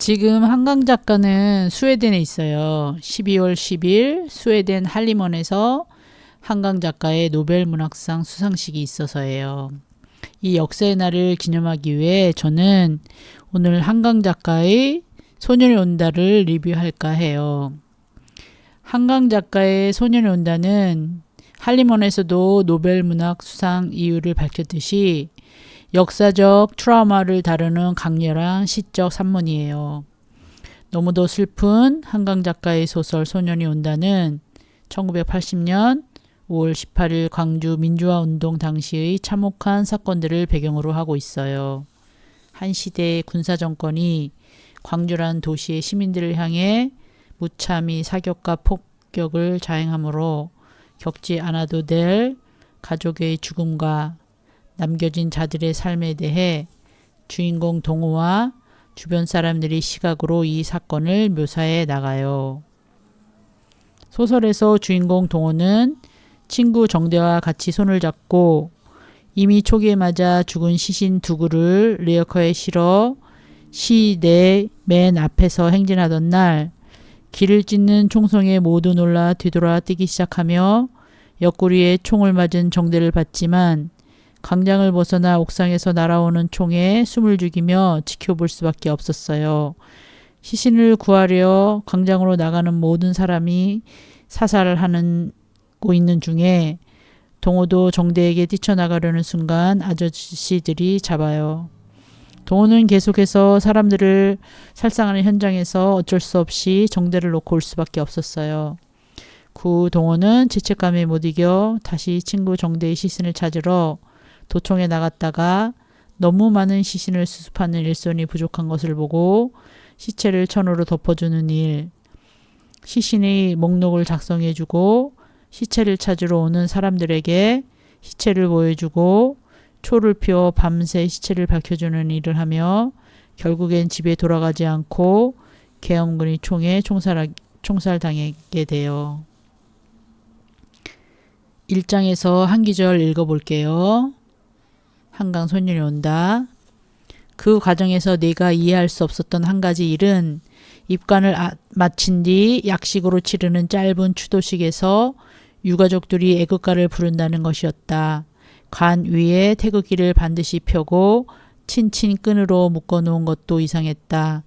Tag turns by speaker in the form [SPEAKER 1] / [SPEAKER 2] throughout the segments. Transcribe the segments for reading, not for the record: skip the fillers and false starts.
[SPEAKER 1] 지금 한강 작가는 스웨덴에 있어요. 12월 10일 스웨덴 할리먼에서 한강 작가의 노벨 문학상 수상식이 있어서예요. 이 역사의 날을 기념하기 위해 저는 오늘 한강 작가의 소년이 온다를 리뷰할까 해요. 한강 작가의 소년이 온다는 할리먼에서도 노벨 문학 수상 이유를 밝혔듯이 역사적 트라우마를 다루는 강렬한 시적 산문이에요. 너무도 슬픈 한강 작가의 소설 소년이 온다는 1980년 5월 18일 광주 민주화운동 당시의 참혹한 사건들을 배경으로 하고 있어요. 한 시대의 군사정권이 광주란 도시의 시민들을 향해 무참히 사격과 폭격을 자행하므로 겪지 않아도 될 가족의 죽음과 남겨진 자들의 삶에 대해 주인공 동호와 주변 사람들이 시각으로 이 사건을 묘사해 나가요. 소설에서 주인공 동호는 친구 정대와 같이 손을 잡고 이미 초기에 맞아 죽은 시신 두구를 리어커에 실어 시내 맨 앞에서 행진하던 날 길을 찢는 총성에 모두 놀라 뒤돌아 뛰기 시작하며 옆구리에 총을 맞은 정대를 봤지만 광장을 벗어나 옥상에서 날아오는 총에 숨을 죽이며 지켜볼 수밖에 없었어요. 시신을 구하려 광장으로 나가는 모든 사람이 사살을 하고 있는 중에 동호도 정대에게 뛰쳐나가려는 순간 아저씨들이 잡아요. 동호는 계속해서 사람들을 살상하는 현장에서 어쩔 수 없이 정대를 놓고 올 수밖에 없었어요. 그 동호는 죄책감에 못 이겨 다시 친구 정대의 시신을 찾으러 도청에 나갔다가 너무 많은 시신을 수습하는 일손이 부족한 것을 보고 시체를 천으로 덮어주는 일, 시신의 목록을 작성해주고 시체를 찾으러 오는 사람들에게 시체를 보여주고 초를 피워 밤새 시체를 밝혀주는 일을 하며 결국엔 집에 돌아가지 않고 계엄군의 총에 총살당하게 돼요. 1장에서 한 기절 읽어볼게요. 한강 소년이 온다. 그 과정에서 내가 이해할 수 없었던 한 가지 일은 입관을 마친 뒤 약식으로 치르는 짧은 추도식에서 유가족들이 애국가를 부른다는 것이었다. 관 위에 태극기를 반드시 펴고 친친 끈으로 묶어놓은 것도 이상했다.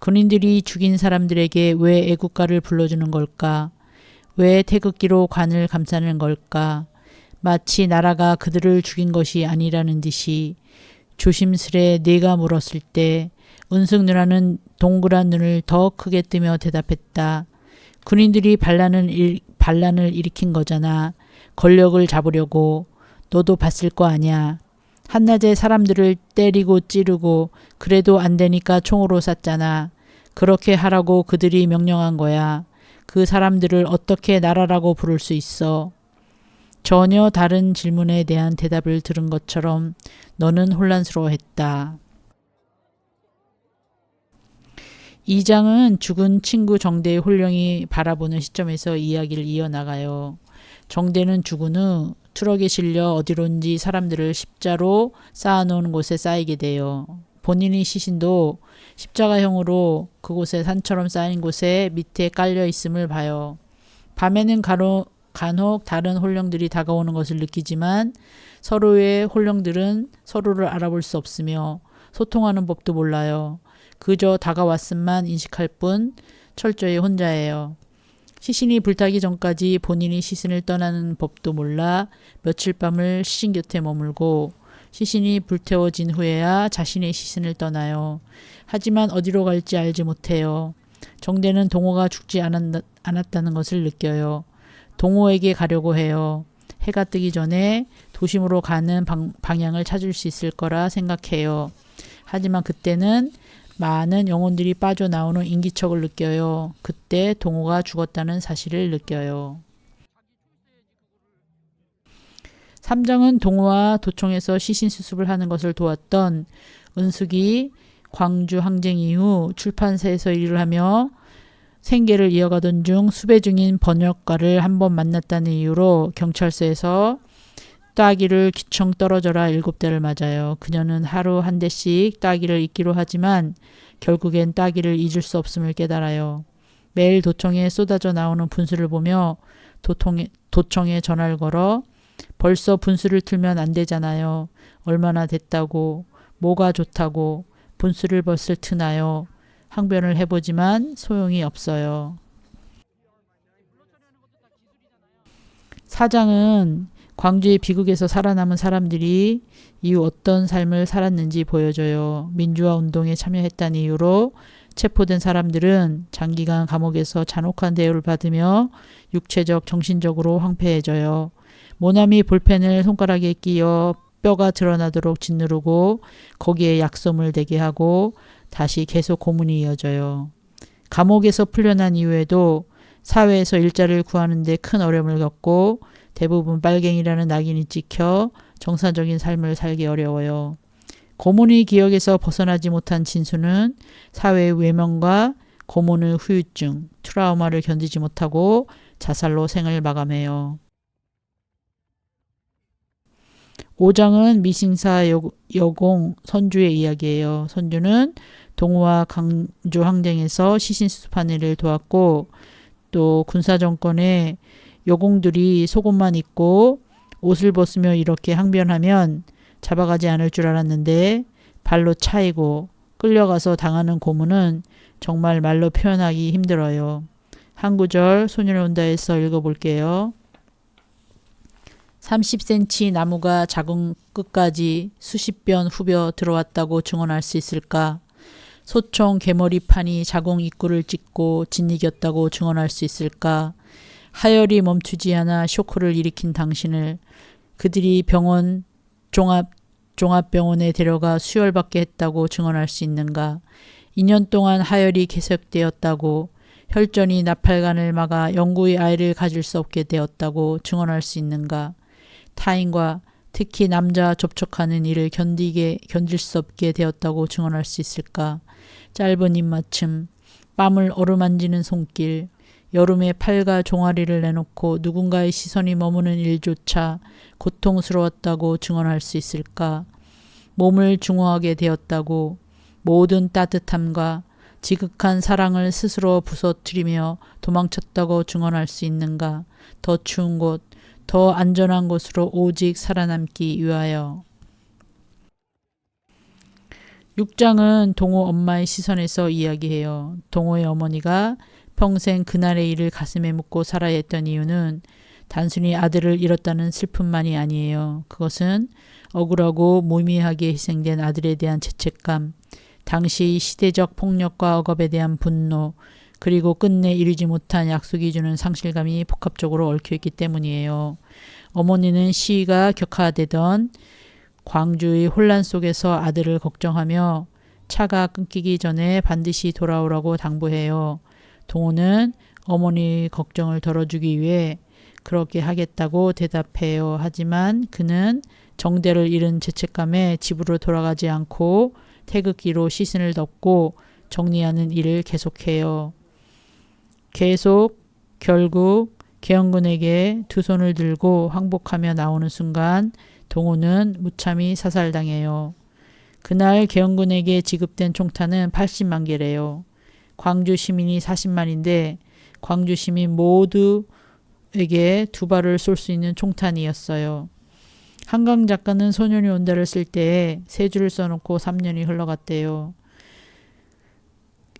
[SPEAKER 1] 군인들이 죽인 사람들에게 왜 애국가를 불러주는 걸까? 왜 태극기로 관을 감싸는 걸까? 마치 나라가 그들을 죽인 것이 아니라는 듯이 조심스레 내가 물었을 때 은숙 누나는 동그란 눈을 더 크게 뜨며 대답했다. 군인들이 반란을 일으킨 거잖아. 권력을 잡으려고. 너도 봤을 거 아냐. 한낮에 사람들을 때리고 찌르고 그래도 안 되니까 총으로 쐈잖아. 그렇게 하라고 그들이 명령한 거야. 그 사람들을 어떻게 나라라고 부를 수 있어? 전혀 다른 질문에 대한 대답을 들은 것처럼 너는 혼란스러워했다. 2장은 죽은 친구 정대의 홀령이 바라보는 시점에서 이야기를 이어나가요. 정대는 죽은 후 트럭에 실려 어디론지 사람들을 십자로 쌓아놓은 곳에 쌓이게 돼요. 본인의 시신도 십자가형으로 그곳에 산처럼 쌓인 곳에 밑에 깔려 있음을 봐요. 밤에는 간혹 다른 홀령들이 다가오는 것을 느끼지만 서로의 홀령들은 서로를 알아볼 수 없으며 소통하는 법도 몰라요. 그저 다가왔음만 인식할 뿐 철저히 혼자예요. 시신이 불타기 전까지 본인이 시신을 떠나는 법도 몰라 며칠 밤을 시신 곁에 머물고 시신이 불태워진 후에야 자신의 시신을 떠나요. 하지만 어디로 갈지 알지 못해요. 정대는 동호가 죽지 않았다는 것을 느껴요. 동호에게 가려고 해요. 해가 뜨기 전에 도심으로 가는 방향을 찾을 수 있을 거라 생각해요. 하지만 그때는 많은 영혼들이 빠져나오는 인기척을 느껴요. 그때 동호가 죽었다는 사실을 느껴요. 3장은 동호와 도청에서 시신 수습을 하는 것을 도왔던 은숙이 광주 항쟁 이후 출판사에서 일을 하며 생계를 이어가던 중 수배 중인 번역가를 한번 만났다는 이유로 경찰서에서 따귀를 기청 떨어져라 7대를 맞아요. 그녀는 하루 한 대씩 따귀를 잊기로 하지만 결국엔 따귀를 잊을 수 없음을 깨달아요. 매일 도청에 쏟아져 나오는 분수를 보며 도청에 전화를 걸어 벌써 분수를 틀면 안 되잖아요. 얼마나 됐다고, 뭐가 좋다고, 분수를 벌써 트나요. 항변을 해보지만 소용이 없어요. 사장은 광주의 비극에서 살아남은 사람들이 이후 어떤 삶을 살았는지 보여줘요. 민주화 운동에 참여했다는 이유로 체포된 사람들은 장기간 감옥에서 잔혹한 대우를 받으며 육체적, 정신적으로 황폐해져요. 모나미 볼펜을 손가락에 끼어 뼈가 드러나도록 짓누르고 거기에 약솜을 대게 하고 다시 계속 고문이 이어져요. 감옥에서 풀려난 이후에도 사회에서 일자리를 구하는 데 큰 어려움을 겪고 대부분 빨갱이라는 낙인이 찍혀 정상적인 삶을 살기 어려워요. 고문의 기억에서 벗어나지 못한 진수는 사회의 외면과 고문의 후유증, 트라우마를 견디지 못하고 자살로 생을 마감해요. 5장은 미싱사 여공 선주의 이야기예요. 선주는 동우와 강주 항쟁에서 시신수습하는 일을 도왔고 또 군사정권의 여공들이 속옷만 입고 옷을 벗으며 이렇게 항변하면 잡아가지 않을 줄 알았는데 발로 차이고 끌려가서 당하는 고문은 정말 말로 표현하기 힘들어요. 한 구절 소년의 온다에서 읽어볼게요. 30cm 나무가 작은 끝까지 수십 변 후벼 들어왔다고 증언할 수 있을까? 소총 개머리판이 자궁 입구를 찍고 짓이겼다고 증언할 수 있을까? 하열이 멈추지 않아 쇼크를 일으킨 당신을 그들이 병원 종합병원에 데려가 수혈받게 했다고 증언할 수 있는가? 2년 동안 하열이 계속되었다고 혈전이 나팔관을 막아 영구히 아이를 가질 수 없게 되었다고 증언할 수 있는가? 타인과 특히 남자 접촉하는 일을 견딜 수 없게 되었다고 증언할 수 있을까? 짧은 입맞춤, 뺨을 어루만지는 손길, 여름에 팔과 종아리를 내놓고 누군가의 시선이 머무는 일조차 고통스러웠다고 증언할 수 있을까? 몸을 중후하게 되었다고 모든 따뜻함과 지극한 사랑을 스스로 부서뜨리며 도망쳤다고 증언할 수 있는가? 더 추운 곳, 더 안전한 곳으로 오직 살아남기 위하여. 6장은 동호 엄마의 시선에서 이야기해요. 동호의 어머니가 평생 그날의 일을 가슴에 묻고 살아야 했던 이유는 단순히 아들을 잃었다는 슬픔만이 아니에요. 그것은 억울하고 무의미하게 희생된 아들에 대한 죄책감, 당시 시대적 폭력과 억압에 대한 분노, 그리고 끝내 이루지 못한 약속이 주는 상실감이 복합적으로 얽혀있기 때문이에요. 어머니는 시위가 격화되던 광주의 혼란 속에서 아들을 걱정하며 차가 끊기기 전에 반드시 돌아오라고 당부해요. 동호는 어머니 걱정을 덜어주기 위해 그렇게 하겠다고 대답해요. 하지만 그는 정대를 잃은 죄책감에 집으로 돌아가지 않고 태극기로 시신을 덮고 정리하는 일을 계속해요. 결국 계엄군에게 두 손을 들고 항복하며 나오는 순간 동호는 무참히 사살당해요. 그날 계엄군에게 지급된 총탄은 80만 개래요. 광주 시민이 40만인데 광주 시민 모두에게 두 발을 쏠 수 있는 총탄이었어요. 한강 작가는 소년이 온다를 쓸 때에 세 줄을 써놓고 3년이 흘러갔대요.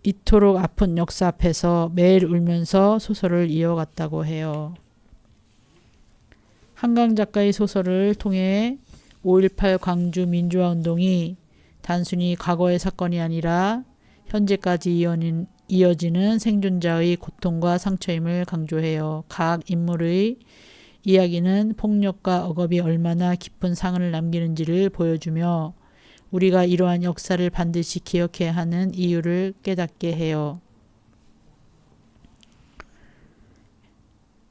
[SPEAKER 1] 이토록 아픈 역사 앞에서 매일 울면서 소설을 이어갔다고 해요. 한강 작가의 소설을 통해 5.18 광주 민주화운동이 단순히 과거의 사건이 아니라 현재까지 이어지는 생존자의 고통과 상처임을 강조해요. 각 인물의 이야기는 폭력과 억압이 얼마나 깊은 상흔을 남기는지를 보여주며 우리가 이러한 역사를 반드시 기억해야 하는 이유를 깨닫게 해요.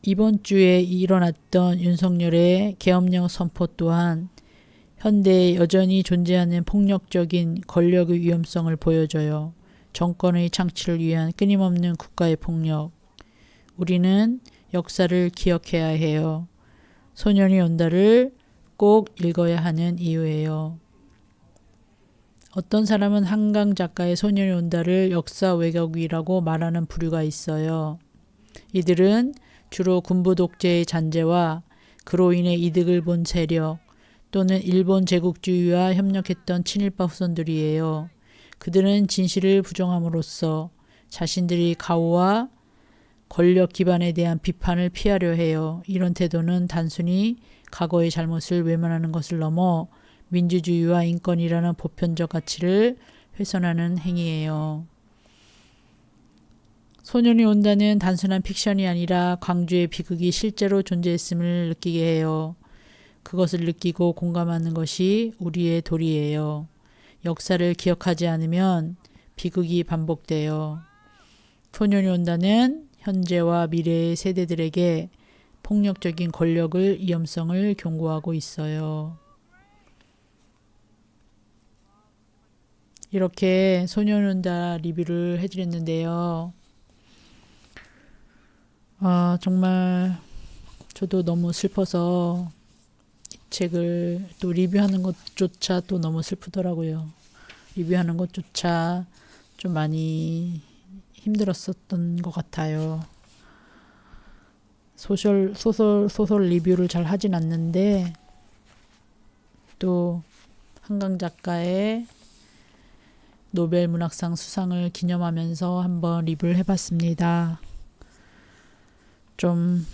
[SPEAKER 1] 이번 주에 일어났던 윤석열의 계엄령 선포 또한 현대에 여전히 존재하는 폭력적인 권력의 위험성을 보여줘요. 정권의 창출을 위한 끊임없는 국가의 폭력. 우리는 역사를 기억해야 해요. 소년이 온다를 꼭 읽어야 하는 이유예요. 어떤 사람은 한강 작가의 소년이 온다를 역사 왜곡이라고 말하는 부류가 있어요. 이들은 주로 군부 독재의 잔재와 그로 인해 이득을 본 세력 또는 일본 제국주의와 협력했던 친일파 후손들이에요. 그들은 진실을 부정함으로써 자신들이 가오와 권력 기반에 대한 비판을 피하려 해요. 이런 태도는 단순히 과거의 잘못을 외면하는 것을 넘어 민주주의와 인권이라는 보편적 가치를 훼손하는 행위예요. 소년이 온다는 단순한 픽션이 아니라 광주의 비극이 실제로 존재했음을 느끼게 해요. 그것을 느끼고 공감하는 것이 우리의 도리예요. 역사를 기억하지 않으면 비극이 반복돼요. 소년이 온다는 현재와 미래의 세대들에게 폭력적인 권력을 위험성을 경고하고 있어요. 이렇게 소년이 온다 리뷰를 해드렸는데요. 정말 저도 너무 슬퍼서 이 책을 또 리뷰하는 것조차 또 너무 슬프더라고요. 리뷰하는 것조차 좀 많이 힘들었었던 것 같아요. 소설 리뷰를 잘 하진 않는데 또 한강 작가의 노벨 문학상 수상을 기념하면서 한번 리뷰를 해봤습니다. 좀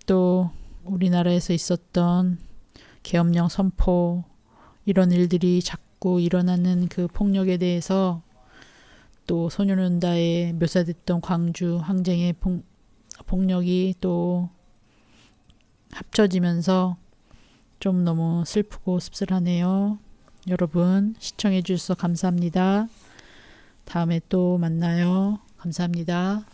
[SPEAKER 1] 또 우리나라에서 있었던 계엄령 선포 이런 일들이 자꾸 일어나는 그 폭력에 대해서 또 소년이 온다에 묘사됐던 광주 항쟁의 폭력이 또 합쳐지면서 좀 너무 슬프고 씁쓸하네요. 여러분 시청해 주셔서 감사합니다. 다음에 또 만나요. 감사합니다.